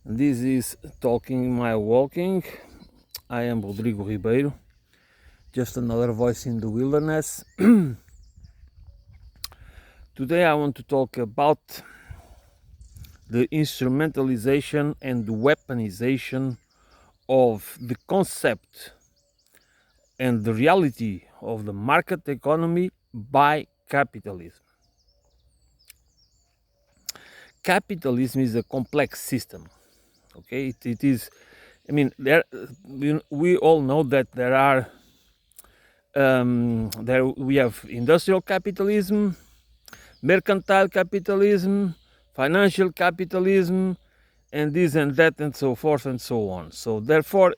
This is Talking My Walking. I am Rodrigo Ribeiro, just another voice in the wilderness. Today I want to talk about the instrumentalization and weaponization of the concept and the reality of the market economy by capitalism. Capitalism is a complex system. Okay, it is. I mean, we all know that there we have industrial capitalism, mercantile capitalism, financial capitalism, and this and that and so forth and so on. So therefore,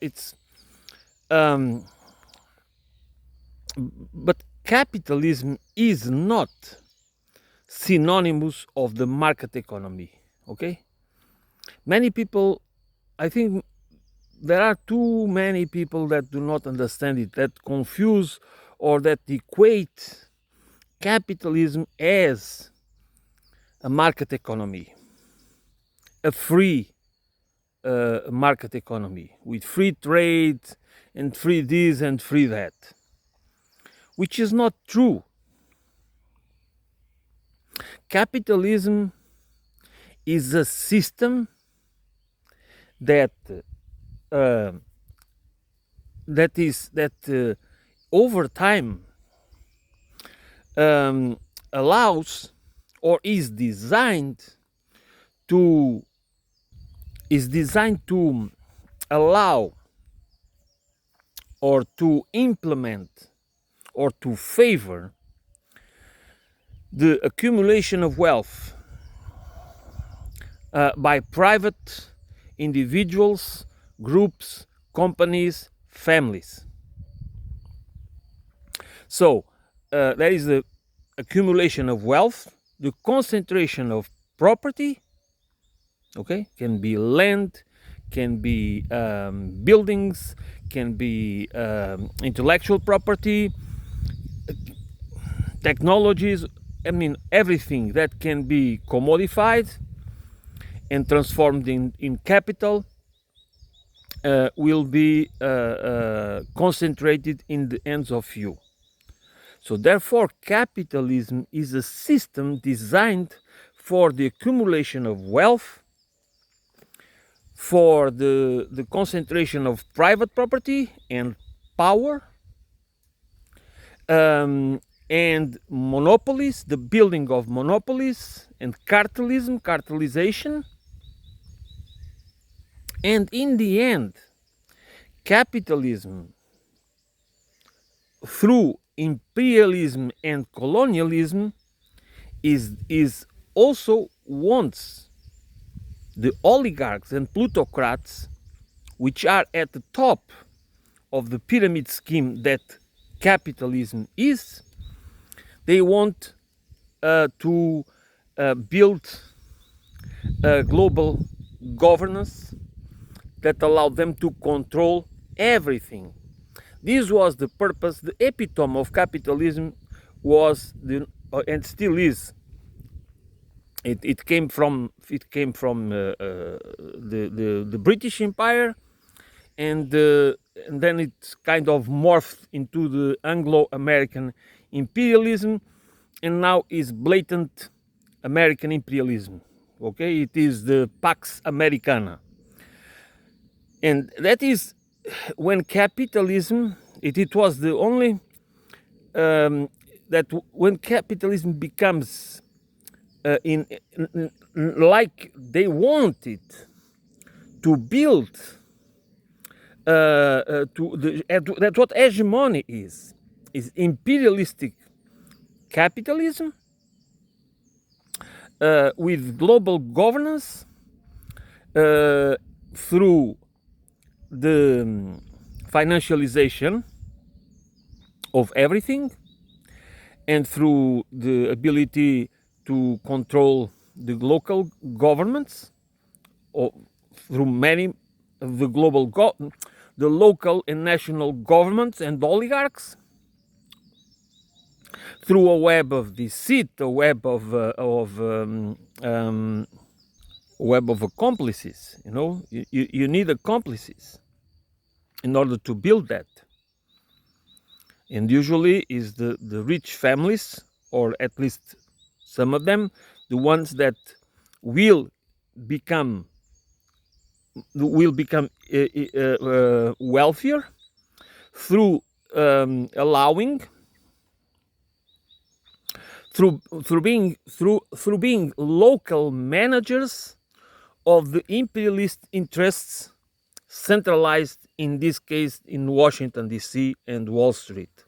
um, but capitalism is not synonymous of the market economy. Okay, many people, I think, there are too many people that do not understand it, that confuse or that equate capitalism as a market economy, a free market economy with free trade and free this and free that, which is not true. Capitalism is a system that uh, over time allows or to is designed to allow or to implement or to favor the accumulation of wealth by private individuals, groups, companies, families. So there is the accumulation of wealth, the concentration of property. Okay, can be land, can be buildings, can be intellectual property, technologies. I mean, everything that can be commodified and transformed in capital will be concentrated in the hands of few. So therefore, capitalism is a system designed for the accumulation of wealth, for the concentration of private property and power, and monopolies, the building of monopolies and cartelization. And in the end, capitalism, through imperialism and colonialism, is also wants the oligarchs and plutocrats, which are at the top of the pyramid scheme that capitalism is. They want to build a global governance that allowed them to control everything. This was the purpose. The epitome of capitalism was and still is. It came from the British Empire, and then it kind of morphed into the Anglo-American imperialism, and now is blatant American imperialism. Okay, it is the Pax Americana, and that is when capitalism. It was the only that when capitalism becomes like they want it to build that's what hegemony is imperialistic capitalism with global governance through the financialization of everything and through the ability to control the local governments, or through many of the the local and national governments and oligarchs, through a web of deceit, a web of web of accomplices. You need accomplices in order to build that. And usually is the rich families, or at least some of them, the ones that will become wealthier through allowing through being local managers of the imperialist interests centralized, in this case, in Washington D.C. and Wall Street.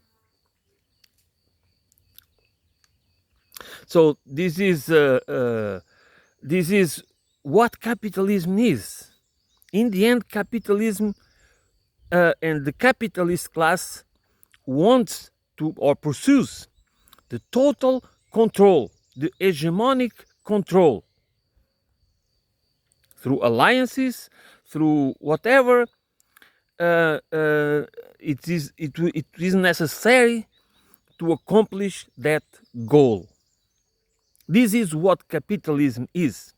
So this is what capitalism is. In the end, capitalism and the capitalist class wants to, or pursues, the total control, the hegemonic control, through alliances, through whatever it is necessary to accomplish that goal. This is what capitalism is.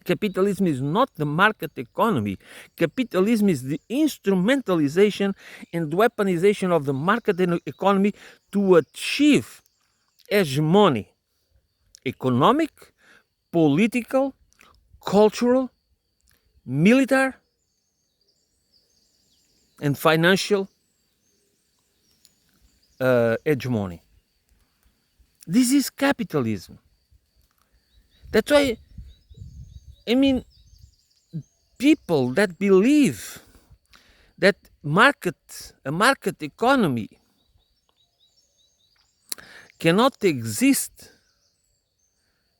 Capitalism is not the market economy. Capitalism is the instrumentalization and weaponization of the market economy to achieve hegemony, economic, political, cultural, military, and financial hegemony. This is capitalism. That's why, I mean, people that believe that a market economy cannot exist,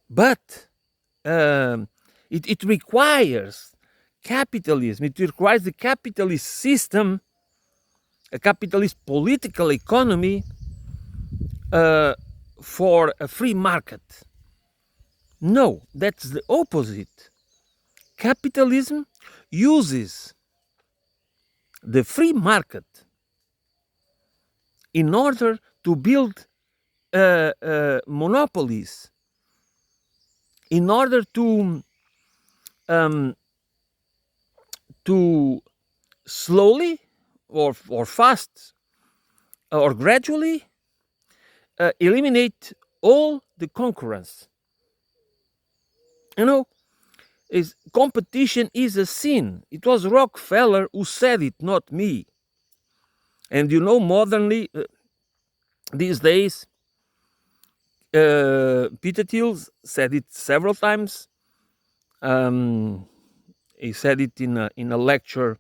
but it requires capitalism. It requires the capitalist system, a capitalist political economy for a free market. No, that's the opposite. Capitalism uses the free market in order to build monopolies, in order to slowly or fast or gradually eliminate all the concurrence. Competition is a sin. It was Rockefeller who said it, not me. And modernly, these days, Peter Thiel said it several times. He said it in a lecture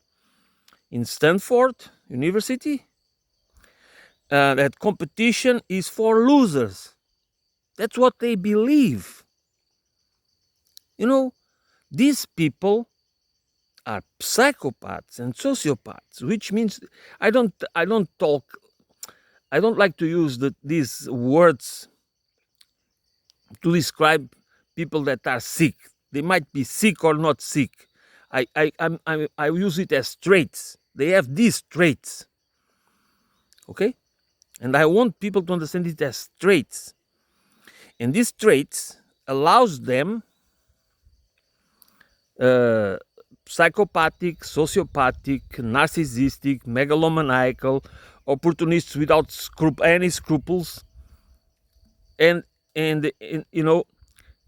in Stanford University, that competition is for losers. That's what they believe. These people are psychopaths and sociopaths, which means I don't like to use these words to describe people that are sick. They might be sick or not sick. I use it as traits. They have these traits. Okay? And I want people to understand it as traits. And these traits allows them psychopathic, sociopathic, narcissistic, megalomaniacal, opportunists without any scruples. And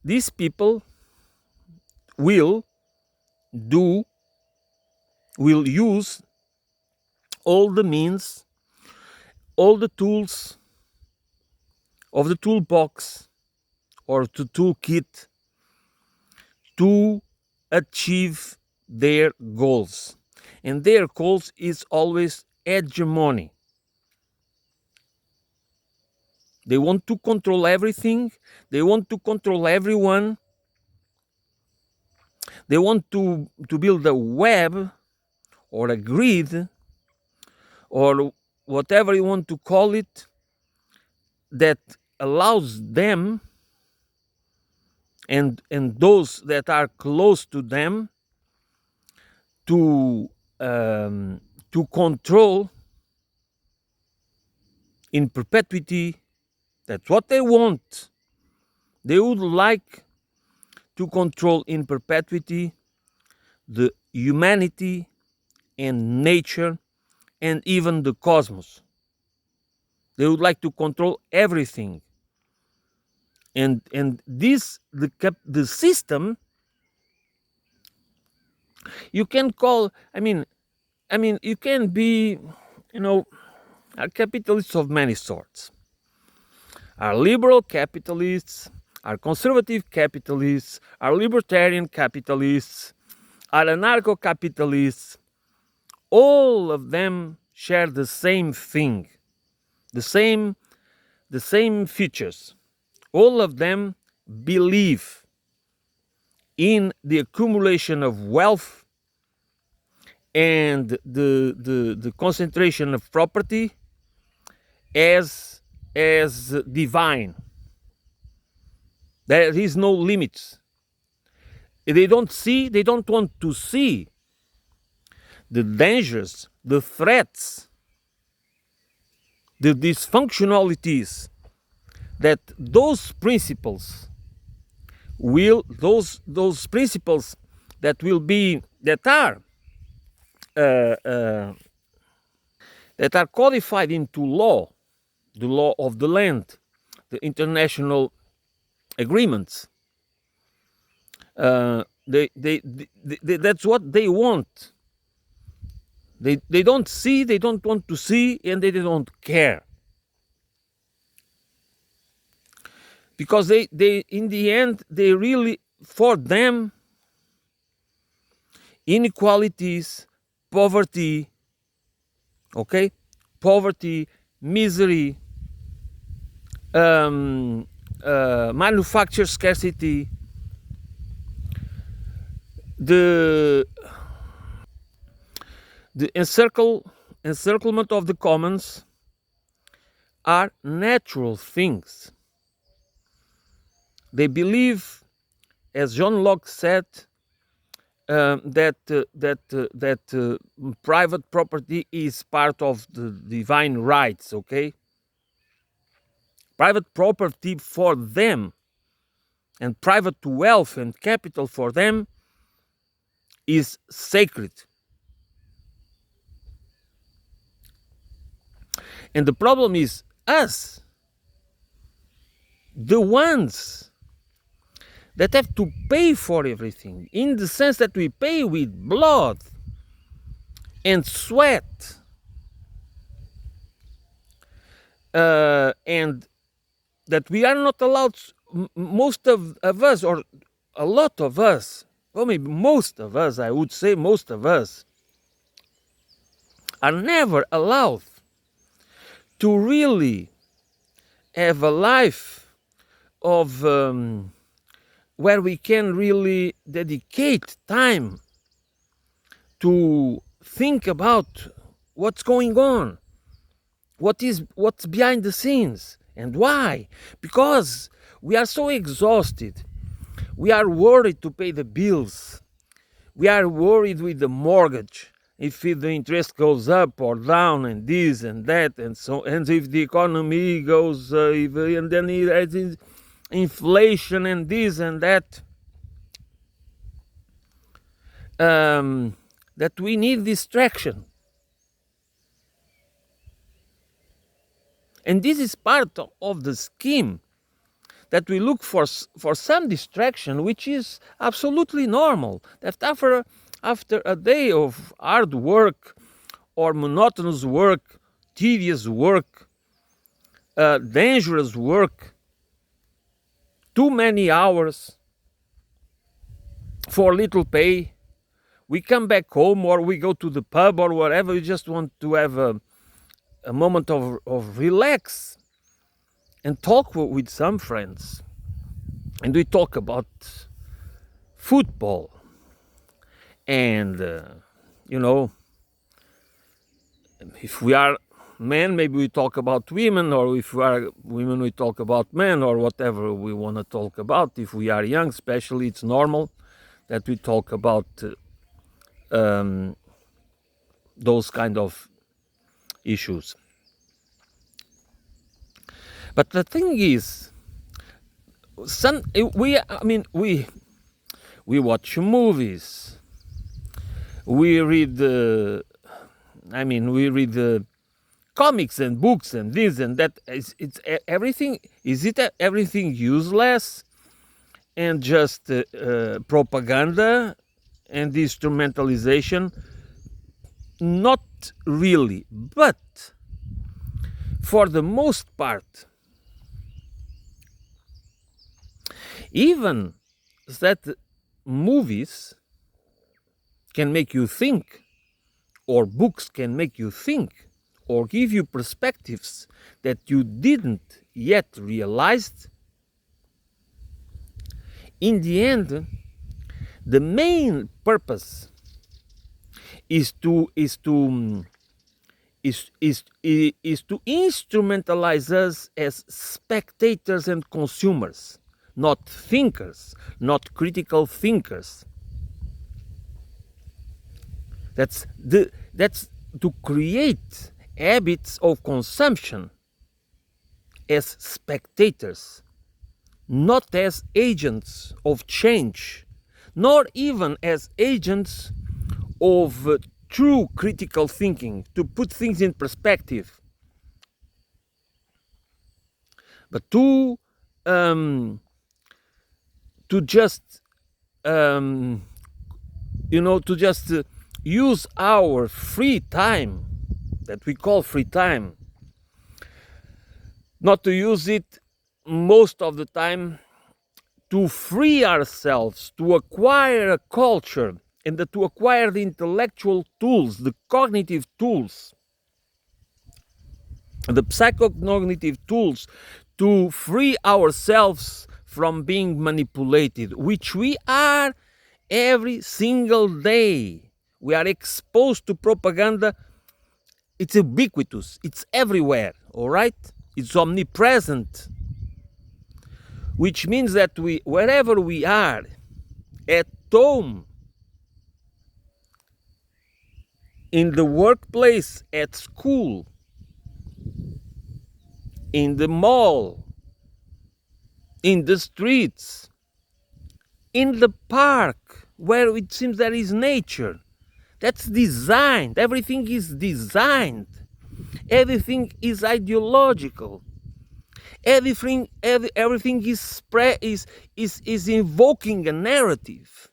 these people will use all the means, all the tools of the toolbox or the toolkit to achieve their goals. And their goals is always hegemony. They want to control everything. They want to control everyone. They want to build a web or a grid or whatever you want to call it that allows them and those that are close to them to control in perpetuity. That's what they want. They would like to control in perpetuity the humanity and nature and even the cosmos. They would like to control everything. And this the system you can call, I mean you can be, you know, are capitalists of many sorts. Are liberal capitalists, are conservative capitalists, are libertarian capitalists, are anarcho-capitalists. All of them share the same thing, the same features. All of them believe in the accumulation of wealth and the concentration of property as divine. There is no limits. They don't want to see the dangers, the threats, the dysfunctionalities that those principles uh, uh, that are codified into law, the law of the land, the international agreements. That's what they want. They don't see, they don't want to see, and they don't care. Because they in the end, they really, for them, inequalities, poverty, okay? Poverty, misery, manufacture scarcity, the encirclement of the commons are natural things. They believe, as John Locke said, that private property is part of the divine rights, okay? Private property for them and private wealth and capital for them is sacred. And the problem is us, the ones that have to pay for everything, in the sense that we pay with blood and sweat, and that we are not allowed, most of us, or a lot of us, or maybe most of us, I would say most of us, are never allowed to really have a life of where we can really dedicate time to think about what's going on, what's behind the scenes, and why. Because we are so exhausted. We are worried to pay the bills. We are worried with the mortgage, if the interest goes up or down, and this and that, and so, and if the economy goes, and then it has inflation and this and that. That we need distraction. And this is part of the scheme, that we look for some distraction, which is absolutely normal. That after a day of hard work or monotonous work, tedious work, dangerous work, too many hours for little pay, we come back home or we go to the pub or wherever. We just want to have a moment of relax and talk with some friends. And we talk about football. And, if we are men, maybe we talk about women, or if we are women, we talk about men, or whatever we want to talk about. If we are young, especially, it's normal that we talk about those kind of issues. But the thing is, we We watch movies. We read, we read comics and books and this and that. It's everything. Is it everything useless and just propaganda and instrumentalization? Not really, but for the most part, even that movies can make you think, or books can make you think, or give you perspectives that you didn't yet realize. In the end, the main purpose is to instrumentalize us as spectators and consumers, not thinkers, not critical thinkers. That's to create habits of consumption as spectators, not as agents of change, nor even as agents of true critical thinking, to put things in perspective, but to just use our free time that we call free time, not to use it most of the time to free ourselves, to acquire a culture, and to acquire the intellectual tools, the cognitive tools, the psychocognitive tools to free ourselves from being manipulated, which we are every single day. We are exposed to propaganda. It's ubiquitous. It's everywhere, all right? It's omnipresent, which means that wherever we are, at home, in the workplace, at school, in the mall, in the streets, in the park, where it seems there is nature. That's designed. Everything is designed. Everything is ideological. Everything is invoking a narrative.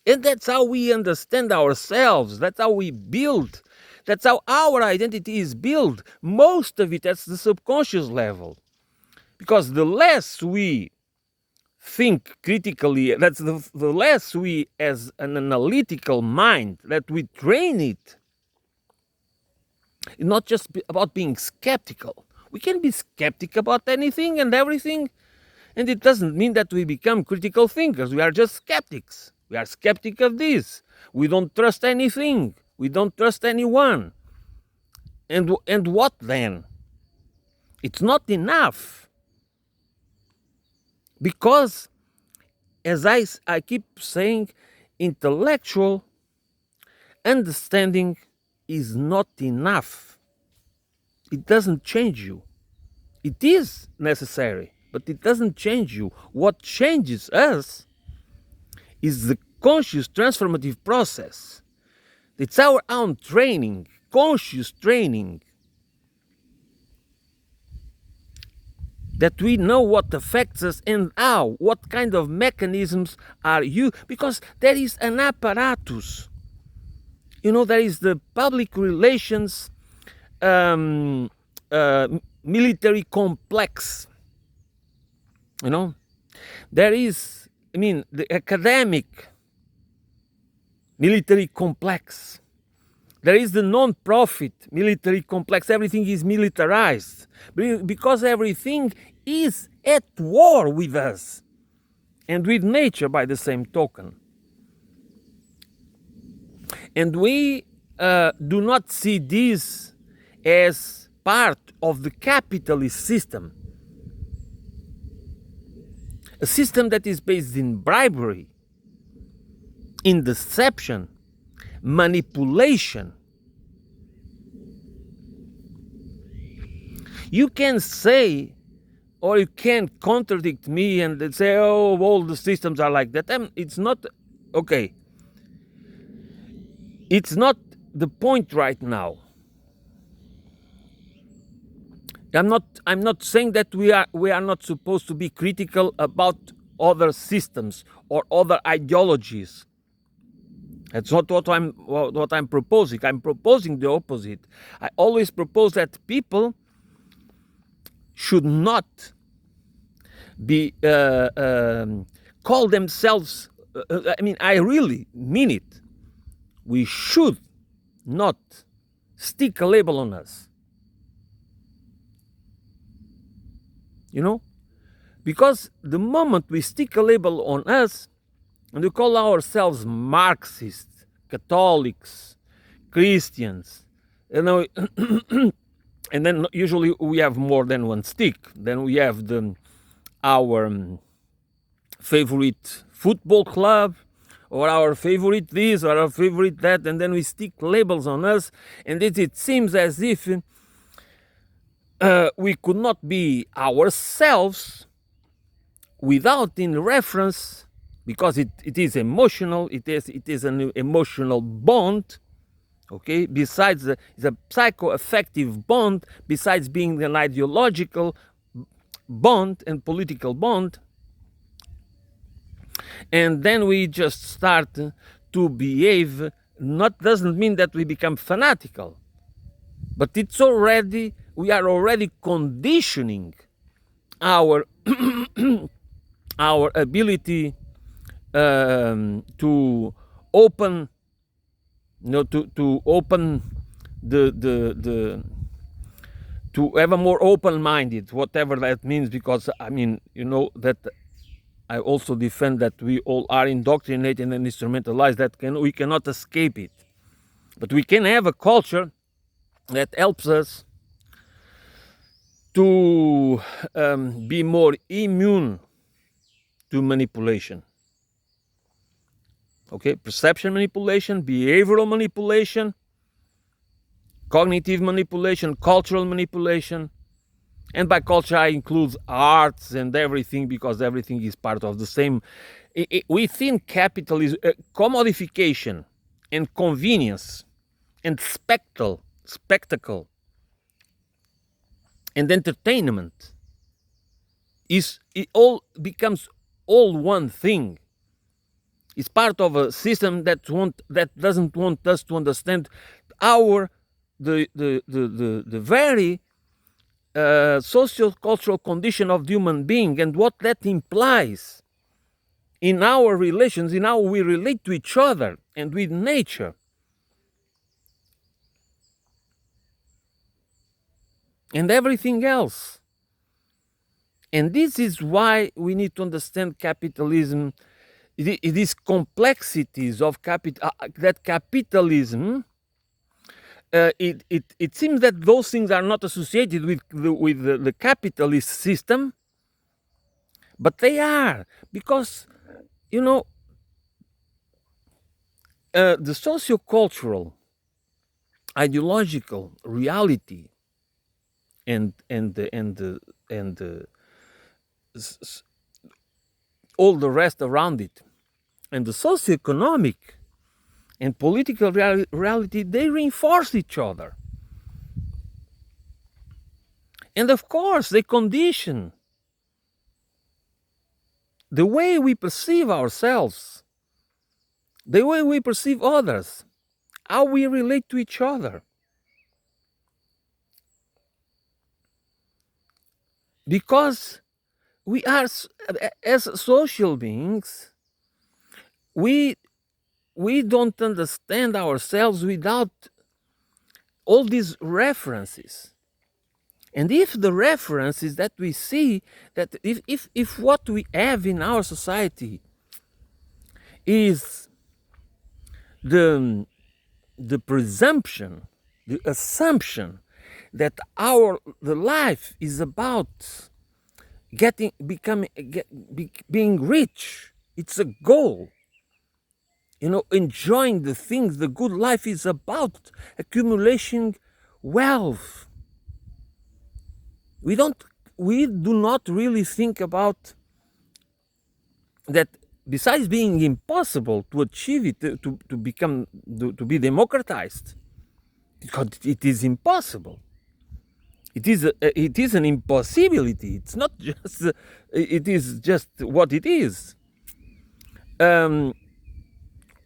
And that's how we understand ourselves. That's how we build. That's how our identity is built. Most of it at the subconscious level. Because the less we think critically, that's the less we, as an analytical mind, that we train it. It's not just about being skeptical. We can be skeptical about anything and everything, and it doesn't mean that we become critical thinkers. We are just skeptics. We are skeptic of this. We don't trust anything. We don't trust anyone. And what then? It's not enough. Because, as I keep saying, intellectual understanding is not enough. It doesn't change you. It is necessary, but it doesn't change you. What changes us is the conscious transformative process. It's our own training, conscious training, that we know what affects us and how, what kind of mechanisms are you, because there is an apparatus. There is the public relations military complex. There is, the academic military complex. There is the non-profit military complex. Everything is militarized because everything is at war with us and with nature by the same token. And we do not see this as part of the capitalist system, a system that is based in bribery, in deception, manipulation. You can say, or you can't contradict me and say, oh, all the systems are like that. It's not, okay. It's not the point right now. I'm not saying that we are not supposed to be critical about other systems or other ideologies. That's not what I'm proposing. I'm proposing the opposite. I always propose that people should not be call themselves. I mean, I really mean it. We should not stick a label on us. You know, because the moment we stick a label on us and we call ourselves Marxists, Catholics, Christians, you know, and then usually we have more than one stick. Then we have our favorite football club, or our favorite this, or our favorite that, and then we stick labels on us, and it seems as if we could not be ourselves without in reference, because it is emotional, it is an emotional bond, okay, besides it's a psychoaffective bond, besides being an ideological bond and political bond. And then we just start to behave. Not doesn't mean that we become fanatical, but it's already, we are already conditioning our our ability to open, you know, to open the to have a more open-minded, whatever that means, because I mean, you know, that I also defend that we all are indoctrinated and instrumentalized, that we cannot escape it. But we can have a culture that helps us to be more immune to manipulation. Okay, perception manipulation, behavioral manipulation, cognitive manipulation, cultural manipulation. And by culture, I include arts and everything, because everything is part of the same. Within capitalism, commodification and convenience and spectacle and entertainment it all becomes all one thing. It's part of a system that doesn't want us to understand the very socio-cultural condition of the human being and what that implies in our relations, in how we relate to each other and with nature. And everything else. And this is why we need to understand capitalism, these complexities of that capitalism. It seems that those things are not associated with the capitalist system, but they are, because, you know, the sociocultural, ideological reality and all the rest around it, and the socioeconomic and political reality, they reinforce each other. And of course, they condition the way we perceive ourselves, the way we perceive others, how we relate to each other. Because we are, as social beings, we don't understand ourselves without all these references. And if the references that we see, that if what we have in our society is the presumption, the assumption that the life is about being rich, it's a goal. You know, enjoying the things, the good life is about accumulating wealth. We don't we do not really think about that. Besides being impossible to achieve it, to become, to be democratized, because it is impossible. It is an impossibility. It's not just. It is just what it is.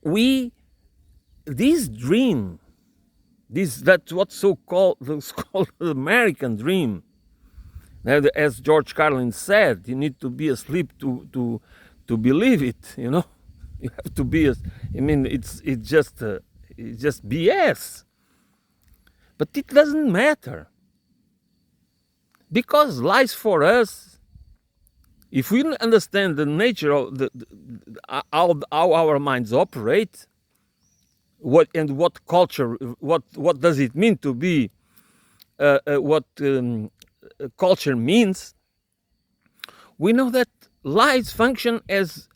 We this dream, that's what's so called the American dream. Now, as George Carlin said, you need to be asleep to believe it. You know, you have to be. I mean, it's just BS. But it doesn't matter, because lies for us. If we understand the nature of how our minds operate, what culture, what does it mean to be, what culture means, we know that lies function as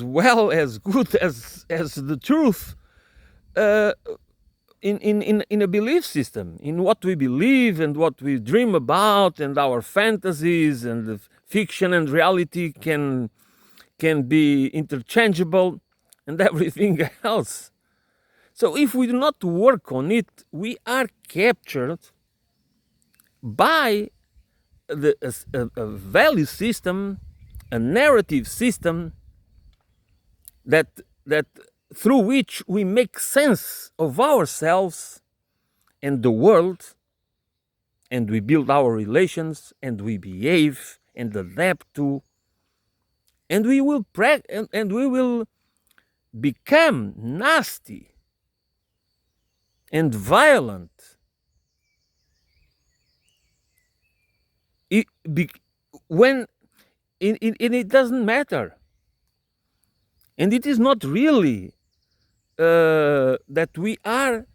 well, as good as the truth, in a belief system, in what we believe and what we dream about, and our fantasies, and the fiction and reality can be interchangeable, and everything else. So if we do not work on it, we are captured by a value system, a narrative system that through which we make sense of ourselves and the world, and we build our relations, and we behave and adapt to, and we will and we will become nasty and violent. It, when it doesn't matter, and it is not really that we are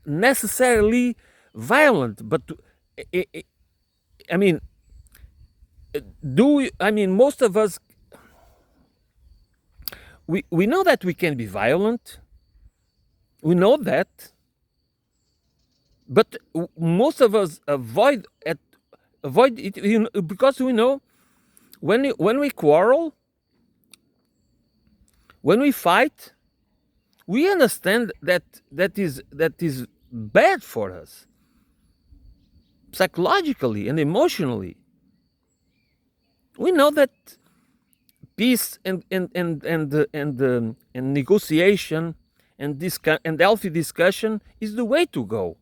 necessarily violent, but I mean, most of us, we know that we can be violent. We know that, but most of us avoid it, because we know when we quarrel, when we fight, we understand that is bad for us, psychologically and emotionally. We know that peace and negotiation and healthy discussion is the way to go.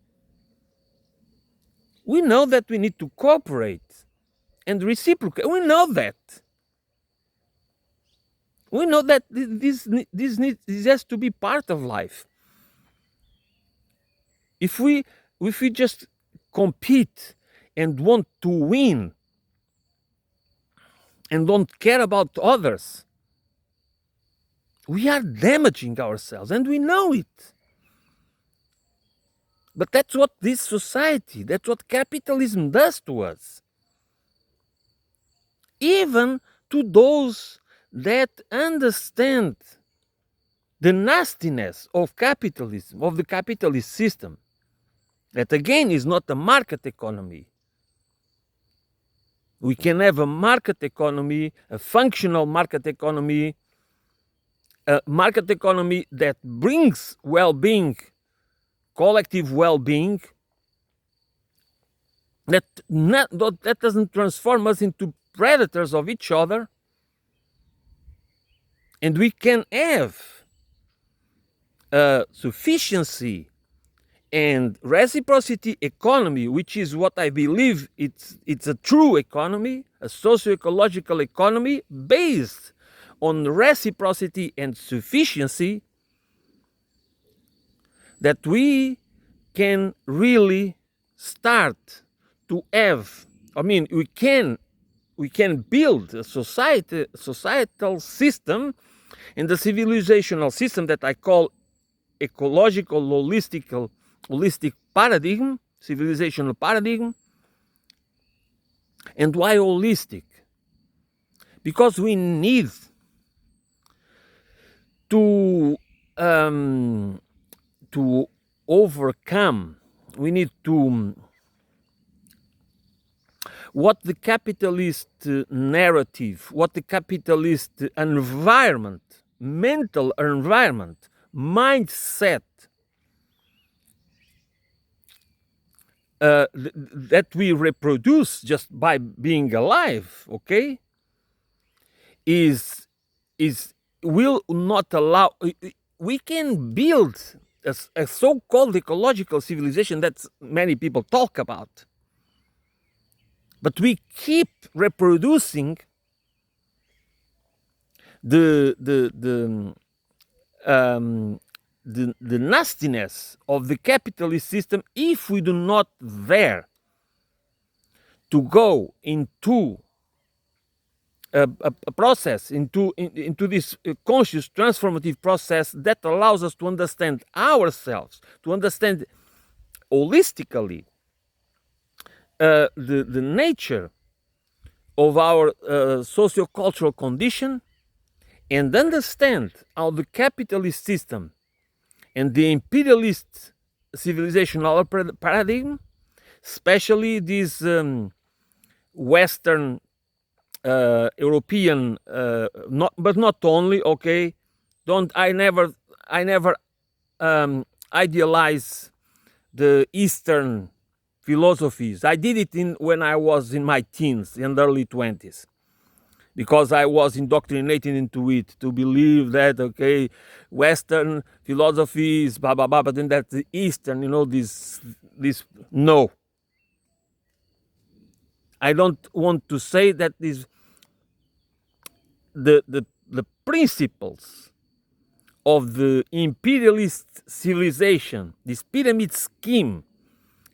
We know that we need to cooperate and reciprocate. We know that. We know that this has to be part of life. If we just compete and want to win and don't care about others, we are damaging ourselves, and we know it. But that's what this society, that's what capitalism does to us. Even to those that understand the nastiness of capitalism, of the capitalist system, that again is not a market economy. We can have a market economy, a functional market economy, a market economy that brings well-being, collective well-being, that doesn't transform us into predators of each other, and we can have sufficiency and reciprocity economy, which is what I believe it's a true economy, a socio-ecological economy based on reciprocity and sufficiency, that we can really start to have. I mean, we can build a societal system, and the civilizational system that I call ecological holistic paradigm, civilizational paradigm. And why holistic? Because we need to overcome. We need to what the capitalist narrative, what the capitalist environment, mental environment, mindset that we reproduce just by being alive, okay, is will not allow. We can build a so-called ecological civilization that many people talk about, but we keep reproducing the nastiness of the capitalist system if we do not dare to go into a process, into this conscious transformative process that allows us to understand ourselves, to understand holistically the nature of our socio-cultural condition, and understand how the capitalist system and the imperialist civilizational paradigm, especially this Western European, but not only. Okay, don't I never idealize the Eastern philosophies. I did it when I was in my teens and early 20s, because I was indoctrinated into it to believe that, okay, Western philosophy is blah blah blah, but then that's the Eastern, this no. I don't want to say that the principles of the imperialist civilization, this pyramid scheme,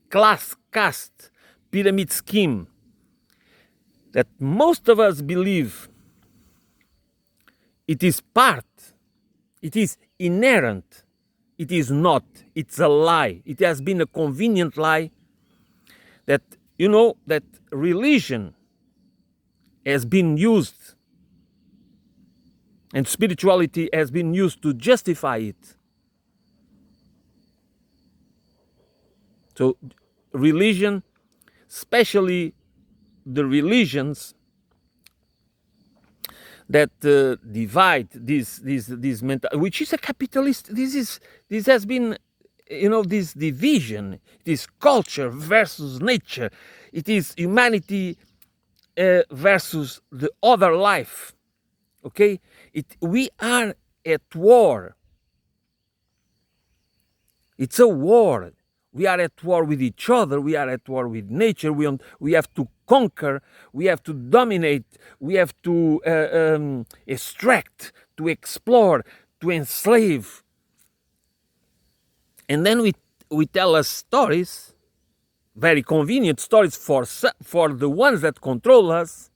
class caste pyramid scheme, that most of us believe it is part, it is inherent, it is not, it's a lie. It has been a convenient lie that, that religion has been used and spirituality has been used to justify it. So religion, especially the religions that divide this mental, which is a capitalist. This has been, this division. It is culture versus nature. It is humanity versus the other life. Okay, we are at war. It's a war. We are at war with each other. We are at war with nature. We have to conquer. We have to dominate. We have to extract, to explore, to enslave. And then we tell us stories, very convenient stories for the ones that control us,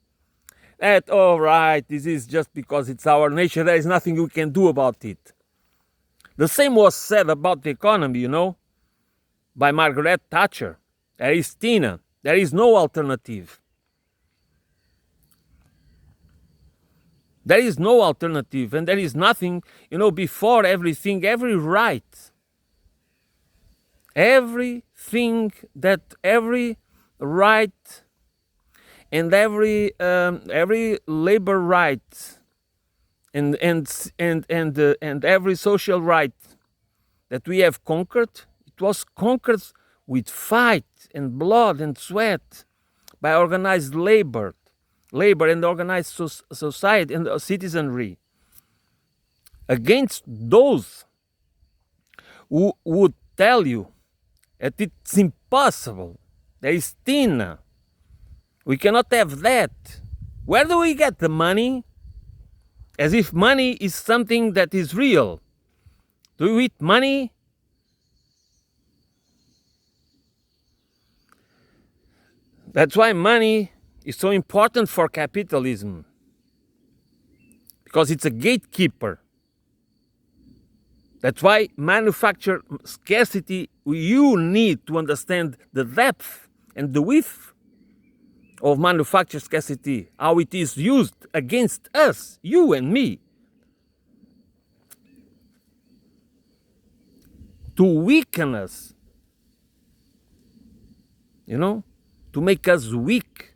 that, all right, this is just because it's our nature. There is nothing we can do about it. The same was said about the economy, by Margaret Thatcher. There is Tina. There is no alternative. There is no alternative, and there is nothing, before everything, every right. Everything that every right and every labor right and every social right that we have conquered, it was conquered with fight and blood and sweat by organized labor and organized society and citizenry against those who would tell you that it's impossible. There is thin. We cannot have that. Where do we get the money? As if money is something that is real. Do we eat money? That's why money is so important for capitalism. Because it's a gatekeeper. That's why manufacture scarcity, you need to understand the depth and the width of manufacture scarcity, how it is used against us, you and me, to weaken us, to make us weak.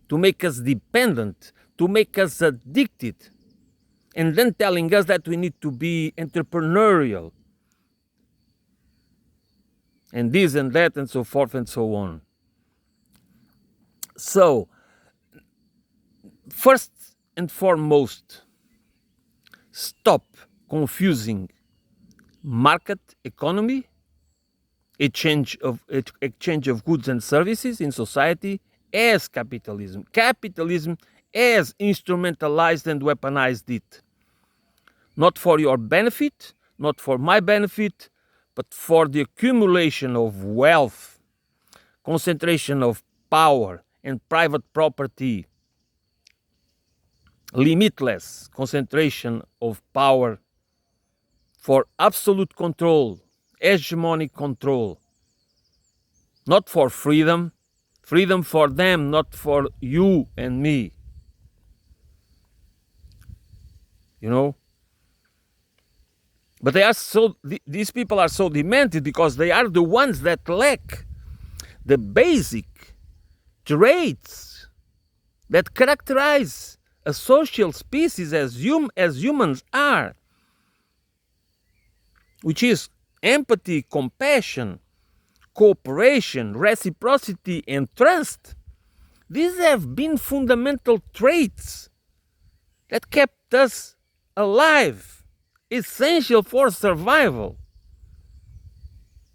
to make us dependent, to make us addicted, and then telling us that we need to be entrepreneurial, and this and that, and so forth and so on. So, first and foremost, stop confusing market economy, exchange of goods and services in society, as capitalism. Capitalism has instrumentalized and weaponized it. Not for your benefit, not for my benefit, but for the accumulation of wealth, concentration of power and private property, limitless concentration of power for absolute control, hegemonic control, not for freedom, freedom for them, not for you and me. You know? But they are so, these people are so demented because they are the ones that lack the basic traits that characterize a social species as humans are, which is empathy, compassion, cooperation, reciprocity, and trust. These have been fundamental traits that kept us alive, essential for survival.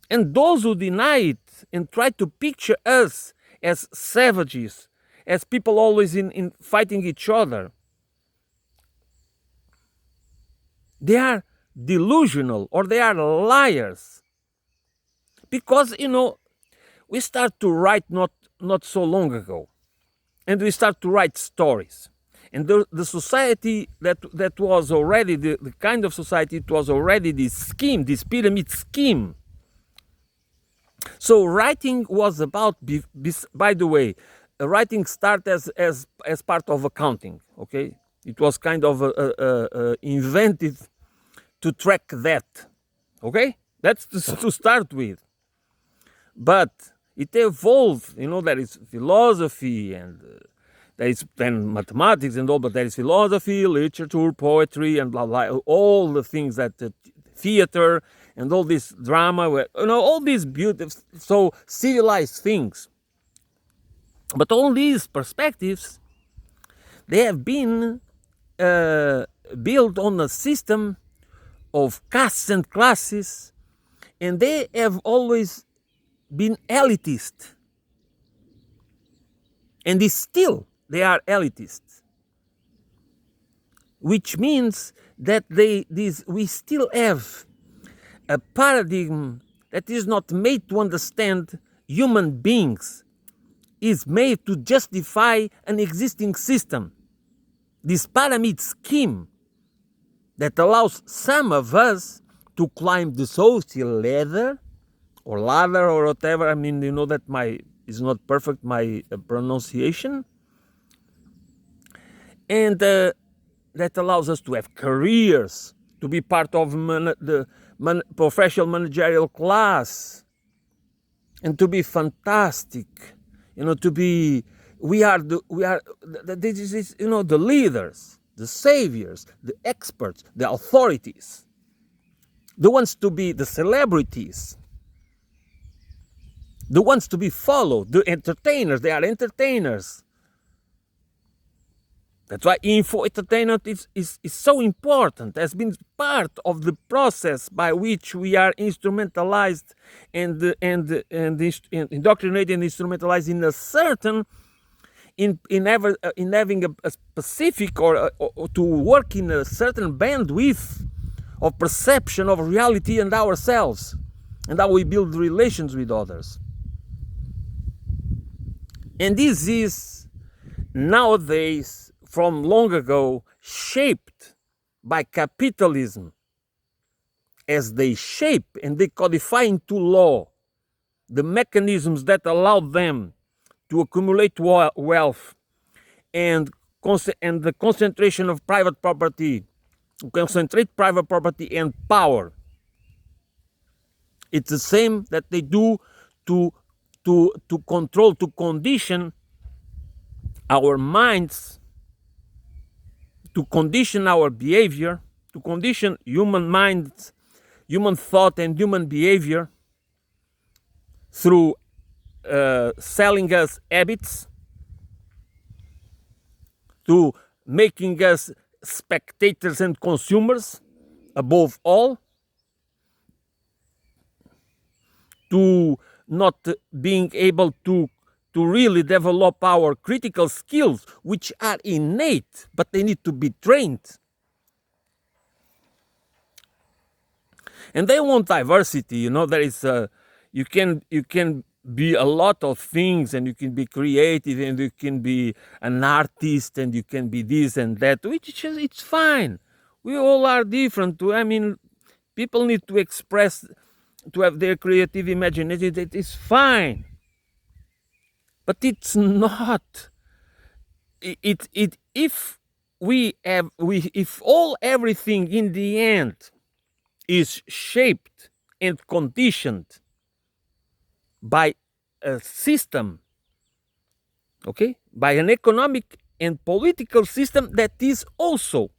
And those who deny it and try to picture us as savages, as people always in fighting each other, they are delusional or they are liars. Because, we start to write not so long ago, and we start to write stories. And the society that was already, the kind of society, it was already this scheme, this pyramid scheme. So writing was about, by the way, writing started as part of accounting, okay? It was kind of invented to track that, okay? That's to start with. But it evolved, there is philosophy and there is then mathematics and all, but there is philosophy, literature, poetry, and blah, blah, all the things that theater and all this drama, all these beautiful, so civilized things. But all these perspectives, they have been built on a system of castes and classes, and they have always been elitist. And they are elitist. Which means that we still have a paradigm that is not made to understand human beings, is made to justify an existing system. This pyramid scheme that allows some of us to climb the social ladder or whatever. I mean, that is not perfect, my pronunciation. And that allows us to have careers, to be part of the professional managerial class, and to be fantastic, we are the leaders, the saviors, the experts, the authorities, the ones to be the celebrities, the ones to be followed, the entertainers. They are entertainers. That's why info entertainment is so important, has been part of the process by which we are instrumentalized and indoctrinated and instrumentalized in a certain, in having a specific or to work in a certain bandwidth of perception of reality and ourselves and how we build relations with others. And this is nowadays, from long ago, shaped by capitalism, as they shape and they codify into law the mechanisms that allow them to accumulate wealth and the concentration of private property, concentrate private property and power. It's the same that they do to control, to condition our minds, to condition our behavior, to condition human minds, human thought, and human behavior through selling us habits, to making us spectators and consumers, above all, to not being able to really develop our critical skills, which are innate, but they need to be trained. And they want diversity. You know, there is you can be a lot of things, and you can be creative, and you can be an artist, and you can be this and that, which is, it's fine. We all are different. I mean, people need to express, to have their creative imagination. That is fine, but it's not. It if we have if all everything in the end is shaped and conditioned by a system, okay, by an economic and political system that is also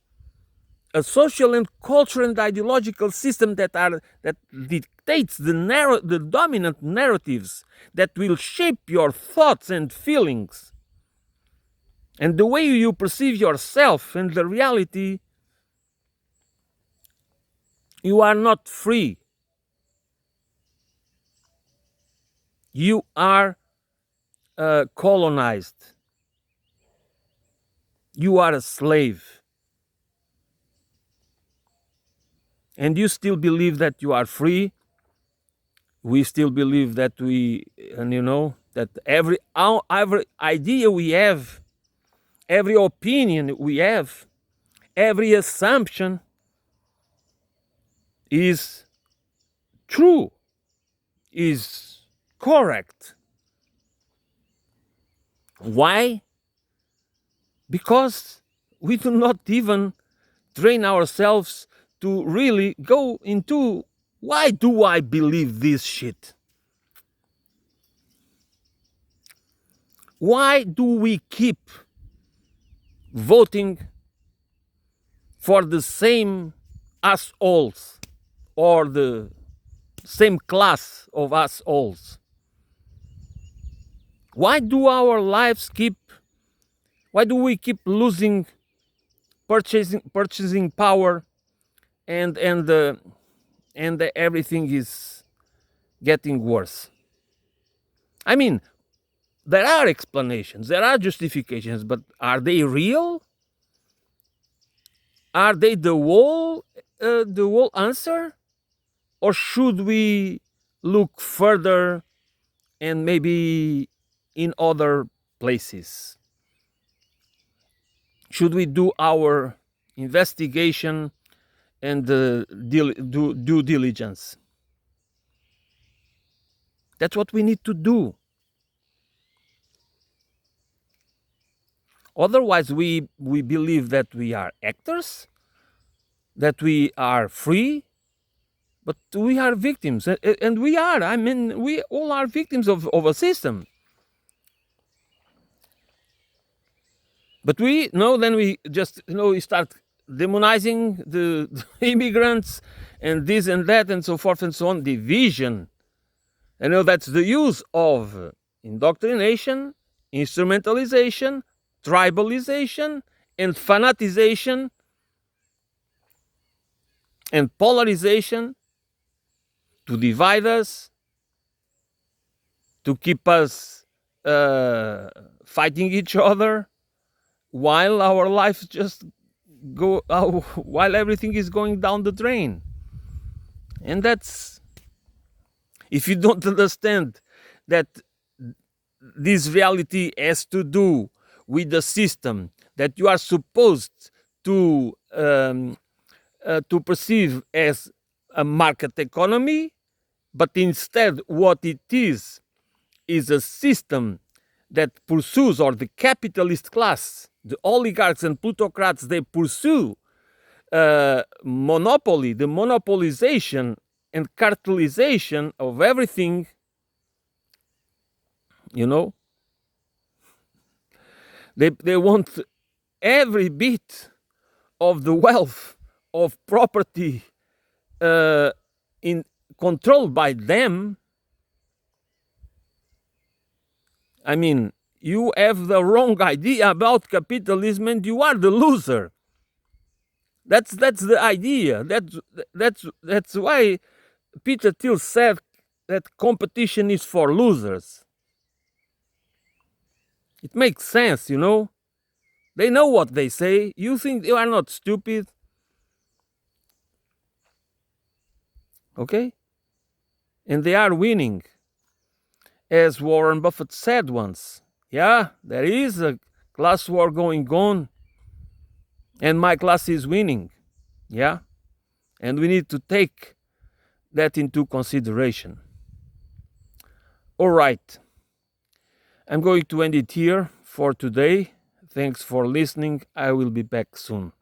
a social and cultural and ideological system that dictates the dominant narratives that will shape your thoughts and feelings and the way you perceive yourself and the reality, you are not free. You are colonized. You are a slave. And you still believe that you are free. We still believe that that every idea we have, every opinion we have, every assumption is true, is correct. Why? Because we do not even train ourselves to really go into, why do I believe this shit? Why do we keep voting for the same assholes or the same class of assholes? Why do our lives why do we keep losing purchasing power, and everything is getting worse? I mean, there are explanations, there are justifications, but are they real? Are they the whole answer? Or should we look further and maybe in other places? Should we do our investigation and due diligence? That's what we need to do. Otherwise, we believe that we are actors, that we are free, but we are victims. And we are. I mean, we all are victims of a system. But then we just, we start demonizing the immigrants and this and that and so forth and so on. Division. That's the use of indoctrination, instrumentalization, tribalization, and fanatization, and polarization to divide us, to keep us fighting each other, while our lives just while everything is going down the drain. And that's, if you don't understand that this reality has to do with the system that you are supposed to perceive as a market economy, but instead what it is a system that pursues, or the capitalist class, the oligarchs and plutocrats, they pursue monopoly, the monopolization and cartelization of everything, They want every bit of the wealth of property in controlled by them. I mean, you have the wrong idea about capitalism and you are the loser. That's the idea. That's why Peter Thiel said that competition is for losers. It makes sense, you know. They know what they say. You think you are not stupid, okay? And they are winning, as Warren Buffett said once. Yeah, there is a class war going on, and my class is winning. Yeah, and we need to take that into consideration. All right, I'm going to end it here for today. Thanks for listening. I will be back soon.